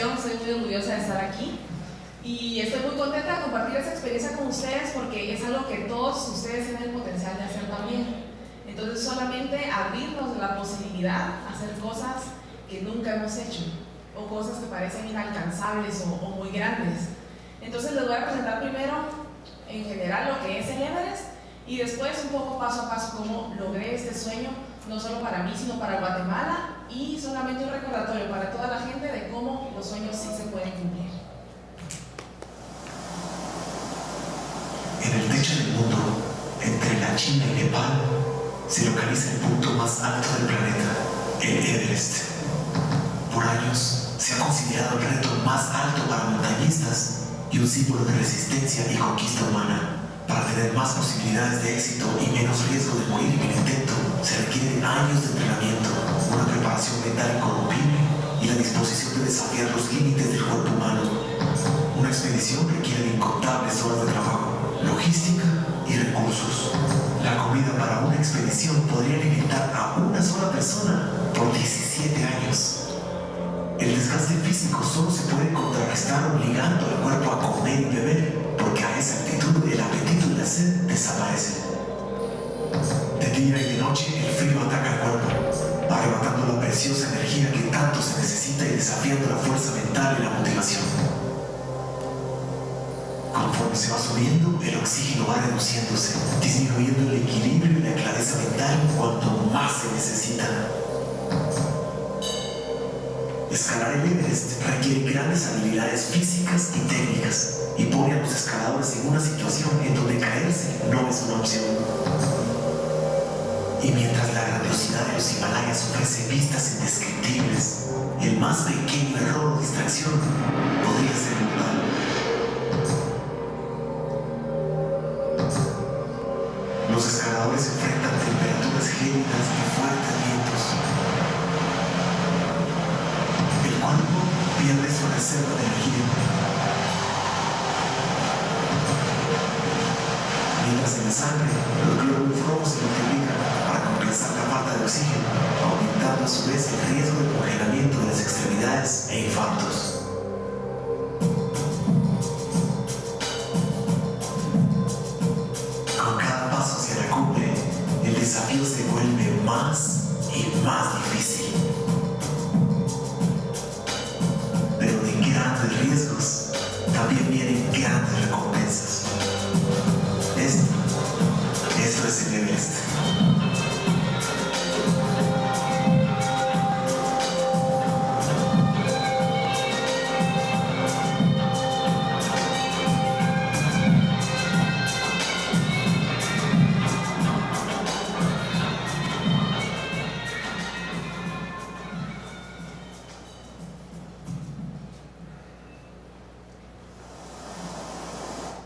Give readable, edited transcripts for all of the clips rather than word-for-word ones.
invitación, estoy muy orgullosa de estar aquí y estoy muy contenta de compartir esa experiencia con ustedes porque es algo que todos ustedes tienen el potencial de hacer también. Entonces solamente abrirnos la posibilidad de hacer cosas que nunca hemos hecho o cosas que parecen inalcanzables o muy grandes. Entonces les voy a presentar primero en general lo que es el Everest y después un poco paso a paso cómo logré este sueño, no solo para mí sino para Guatemala, y solamente un recordatorio para toda la gente de cómo los sueños sí se pueden cumplir. En el techo del mundo, entre la China y Nepal, se localiza el punto más alto del planeta, el Everest. Por años se ha considerado el reto más alto para montañistas y un símbolo de resistencia y conquista humana. Para tener más posibilidades de éxito y menos riesgo de morir en el intento, se requieren años de entrenamiento, una preparación mental incorruptible y la disposición de desafiar los límites del cuerpo humano. Una expedición requiere incontables horas de trabajo, logística y recursos. La comida para una expedición podría alimentar a una sola persona por 17 años. El desgaste físico solo se puede contrarrestar obligando al cuerpo a comer y beber, porque a esa altitud el apetito y la sed desaparecen. De día y de noche el frío ataca al cuerpo, arrebatando la preciosa energía que tanto se necesita y desafiando la fuerza mental y la motivación. Conforme se va subiendo, el oxígeno va reduciéndose, disminuyendo el equilibrio y la clareza mental cuanto más se necesita. Escalar el Everest requiere grandes habilidades físicas y técnicas y pone a los escaladores en una situación en donde caerse no es una opción. Y mientras la grandiosidad de los Himalayas ofrece vistas indescriptibles, el más pequeño error o distracción podría ser mortal. Los escaladores enfrentan temperaturas gélidas y fuertes vientos. El cuerpo pierde su reserva de energía. Mientras en la sangre, los glóbulos rojos se multiplican para compensar la falta de oxígeno, aumentando a su vez el riesgo de congelamiento de las extremidades e infartos. Con cada paso hacia la cumbre, el desafío se vuelve más y más difícil. Pero de grandes riesgos también vienen grandes recompensas. Esto es el Everest.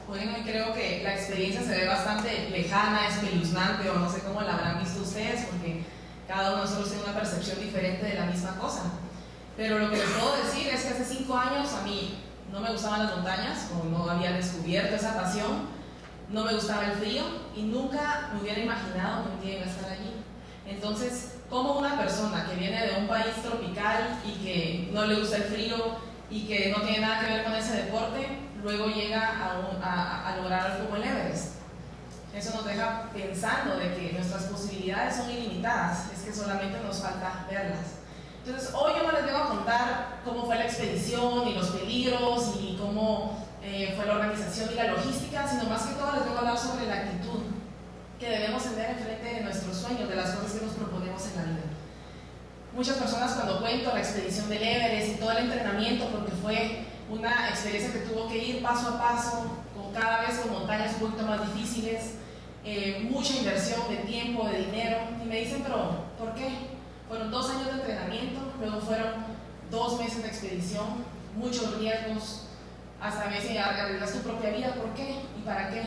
Bueno, y creo que la experiencia se ve bastante lejana, espeluznante, o no sé cómo la habrán visto ustedes, porque cada uno de nosotros tiene una percepción diferente de la misma cosa. Pero lo que les puedo decir es que hace 5 años a mí no me gustaban las montañas, o no había descubierto esa pasión, no me gustaba el frío y nunca me hubiera imaginado que un día iba a estar allí. Entonces, ¿cómo una persona que viene de un país tropical y que no le gusta el frío y que no tiene nada que ver con ese deporte, luego llega a lograr algo como el Everest? Eso nos deja pensando de que nuestras posibilidades son ilimitadas, es que solamente nos falta verlas. Entonces hoy yo no les vengo a contar cómo fue la expedición y los peligros y cómo fue la organización y la logística, sino más que todo les vengo a hablar sobre la actitud que debemos tener enfrente de nuestros sueños, de las cosas que nos proponemos en la vida. Muchas personas cuando cuento la expedición del Everest y todo el entrenamiento, porque fue una experiencia que tuvo que ir paso a paso, con cada vez con montañas un poquito más difíciles, mucha inversión de tiempo, de dinero, y me dicen, pero ¿por qué? Fueron 2 años de entrenamiento, luego fueron 2 meses de expedición, muchos riesgos, hasta a veces arriesgas tu propia vida. ¿Por qué? ¿Y para qué?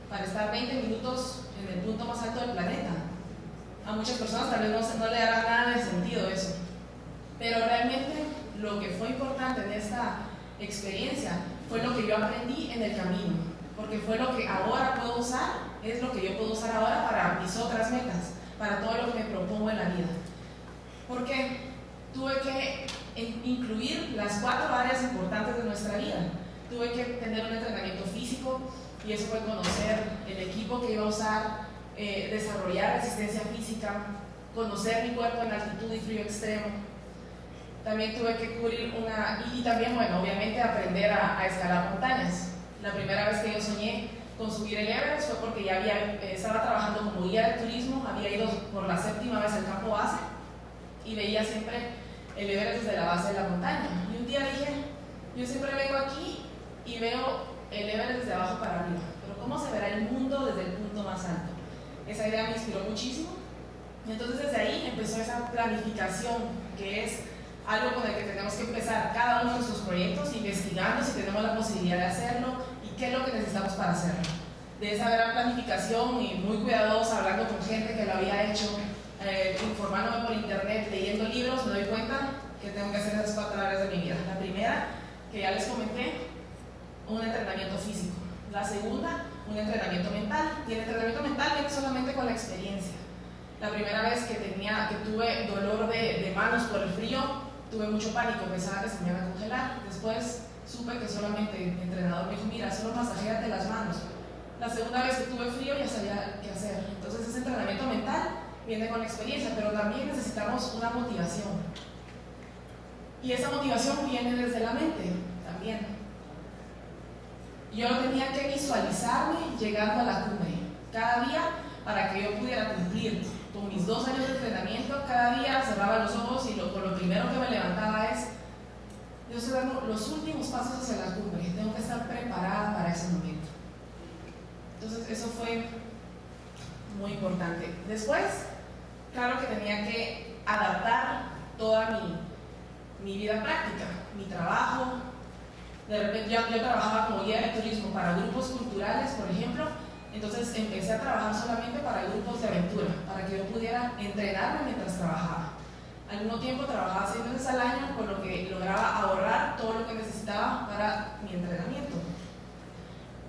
Para estar 20 minutos en el punto más alto del planeta. A muchas personas tal vez no le dará nada de sentido eso, pero realmente lo que fue importante en esta experiencia fue lo que yo aprendí en el camino, porque fue lo que ahora puedo usar, es lo que yo puedo usar ahora para mis otras metas, para todo lo que me propongo en la vida. Porque tuve que incluir las 4 áreas importantes de nuestra vida. Tuve que tener un entrenamiento físico, y eso fue conocer el equipo que iba a usar, desarrollar resistencia física, conocer mi cuerpo en altitud y frío extremo. También tuve que cubrir y también, bueno, obviamente aprender a escalar montañas. La primera vez que yo soñé con subir el Everest fue porque ya estaba trabajando como guía de turismo, había ido por la 7ª vez al campo base y veía siempre el Everest desde la base de la montaña. Y un día dije, yo siempre vengo aquí y veo el Everest desde abajo para arriba, pero ¿cómo se verá el mundo desde el punto más alto? Esa idea me inspiró muchísimo, y entonces desde ahí empezó esa planificación, que es algo con el que tenemos que empezar cada uno de nuestros proyectos, investigando si tenemos la posibilidad de hacerlo y qué es lo que necesitamos para hacerlo. De esa gran planificación y muy cuidadosa, hablando con gente que lo había hecho, informándome por internet, leyendo libros, me doy cuenta que tengo que hacer esas 4 áreas de mi vida. La primera, que ya les comenté, un entrenamiento físico. La segunda, un entrenamiento mental. Y el entrenamiento mental viene solamente con la experiencia. La primera vez que tuve dolor de manos por el frío, tuve mucho pánico, pensaba que se me iban a congelar. Después supe que solamente el entrenador me dijo, mira, solo masajéate las manos. La segunda vez que tuve frío ya sabía qué hacer. Entonces ese entrenamiento mental viene con la experiencia, pero también necesitamos una motivación. Y esa motivación viene desde la mente también. Yo tenía que visualizarme llegando a la cumbre cada día para que yo pudiera cumplir con mis 2 años de entrenamiento. Cada día cerraba los ojos y lo primero que me levantaba es, yo estoy dando los últimos pasos hacia la cumbre, tengo que estar preparada para ese momento. Entonces eso fue muy importante. Después, claro que tenía que adaptar toda mi vida práctica, mi trabajo. De repente yo trabajaba como guía de turismo para grupos culturales, por ejemplo. Entonces empecé a trabajar solamente para grupos de aventura, para que yo pudiera entrenarme mientras trabajaba. Al mismo tiempo trabajaba 6 veces al año, por lo que lograba ahorrar todo lo que necesitaba para mi entrenamiento.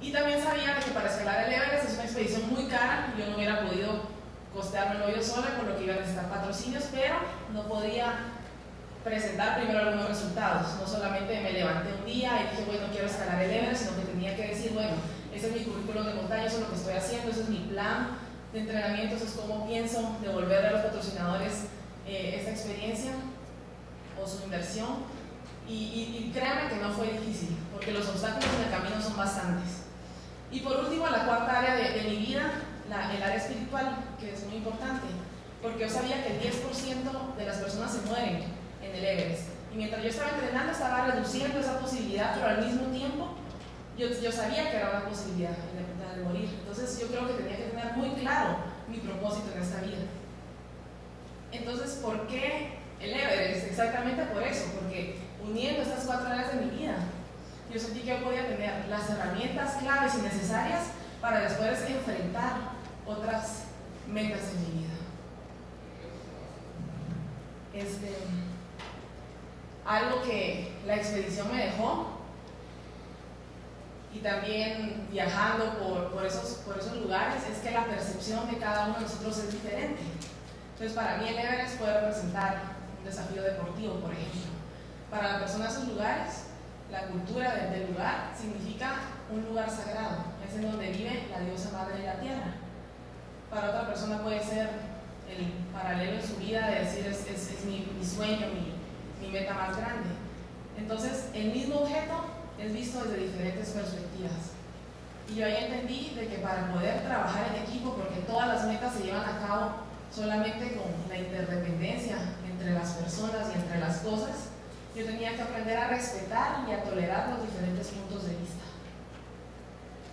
Y también sabía que para escalar el Everest es una expedición muy cara, yo no hubiera podido costeármelo yo sola, por lo que iba a necesitar patrocinios, pero no podía presentar primero algunos resultados. No solamente me levanté un día y dije, bueno, quiero escalar el Everest, sino que tenía que decir, bueno, ese es mi currículum de montaña, eso es lo que estoy haciendo, ese es mi plan de entrenamiento, eso es cómo pienso devolverle a los patrocinadores esta experiencia o su inversión. Y créanme que no fue difícil, porque los obstáculos en el camino son bastantes. Y por último, la 4ª área de mi vida, el área espiritual, que es muy importante, porque yo sabía que el 10% de las personas se mueren en el Everest. Y mientras yo estaba entrenando, estaba reduciendo esa posibilidad, pero al mismo tiempo yo sabía que era una posibilidad de morir. Entonces yo creo que tenía que tener muy claro mi propósito en esta vida. Entonces, ¿por qué el Everest? Exactamente por eso, porque uniendo estas 4 áreas de mi vida, yo sentí que yo podía tener las herramientas claves y necesarias para después enfrentar otras metas en mi vida. Algo que la expedición me dejó, y también viajando por esos lugares, es que la percepción de cada uno de nosotros es diferente. Entonces, para mí el Everest puede representar un desafío deportivo, por ejemplo. Para la persona de esos lugares, la cultura del lugar significa un lugar sagrado, es en donde vive la diosa madre de la tierra. Para otra persona puede ser el paralelo en su vida de decir es mi sueño, mi meta más grande. Entonces, el mismo objeto es visto desde diferentes perspectivas. Y yo ahí entendí de que para poder trabajar en equipo, porque todas las metas se llevan a cabo solamente con la interdependencia entre las personas y entre las cosas, yo tenía que aprender a respetar y a tolerar los diferentes puntos de vista.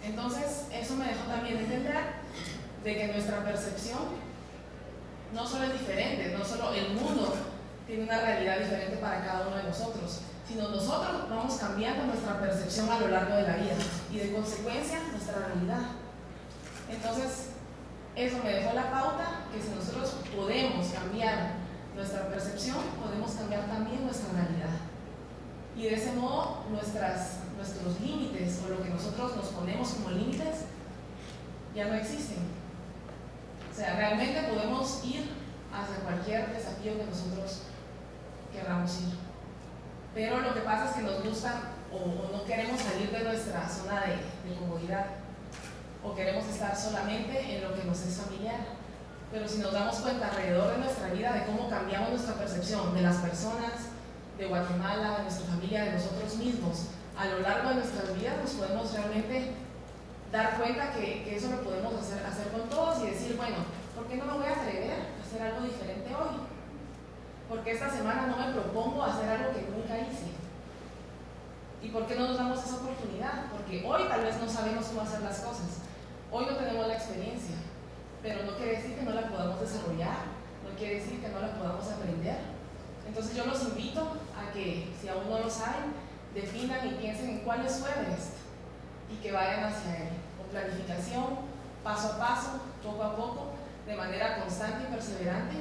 Entonces, eso me dejó también entender de que nuestra percepción no solo es diferente, no solo el mundo tiene una realidad diferente para cada uno de nosotros, sino nosotros vamos cambiando nuestra percepción a lo largo de la vida y de consecuencia nuestra realidad. Entonces, eso me dejó la pauta que si nosotros podemos cambiar nuestra percepción, podemos cambiar también nuestra realidad. Y de ese modo, nuestros límites o lo que nosotros nos ponemos como límites ya no existen. O sea, realmente podemos ir hacia cualquier desafío que nosotros queramos ir. pero lo que pasa es que nos gusta o no queremos salir de nuestra zona de comodidad, o queremos estar solamente en lo que nos es familiar. Pero si nos damos cuenta alrededor de nuestra vida de cómo cambiamos nuestra percepción de las personas, de Guatemala, de nuestra familia, de nosotros mismos, a lo largo de nuestras vidas nos podemos realmente dar cuenta que eso lo podemos hacer con todos y decir, bueno, ¿por qué no me voy a atrever a hacer algo diferente hoy? Porque esta semana no me propongo hacer algo que nunca hice. ¿Y por qué no nos damos esa oportunidad? Porque hoy tal vez no sabemos cómo hacer las cosas, hoy no tenemos la experiencia, pero no quiere decir que no la podamos desarrollar, no quiere decir que no la podamos aprender. Entonces yo los invito a que, si aún no lo saben, definan y piensen en cuál es su Everest y que vayan hacia él, con planificación, paso a paso, poco a poco, de manera constante y perseverante,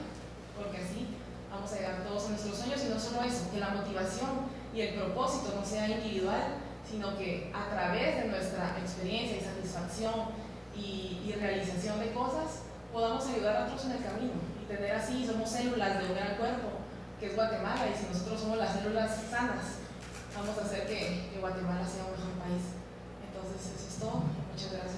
porque así vamos a llegar todos a nuestros sueños. Y no solo eso, que la motivación y el propósito no sea individual, sino que a través de nuestra experiencia y satisfacción y realización de cosas, podamos ayudar a otros en el camino y tener así, somos células de un gran cuerpo, que es Guatemala, y si nosotros somos las células sanas, vamos a hacer que Guatemala sea un mejor país. Entonces eso es todo, muchas gracias.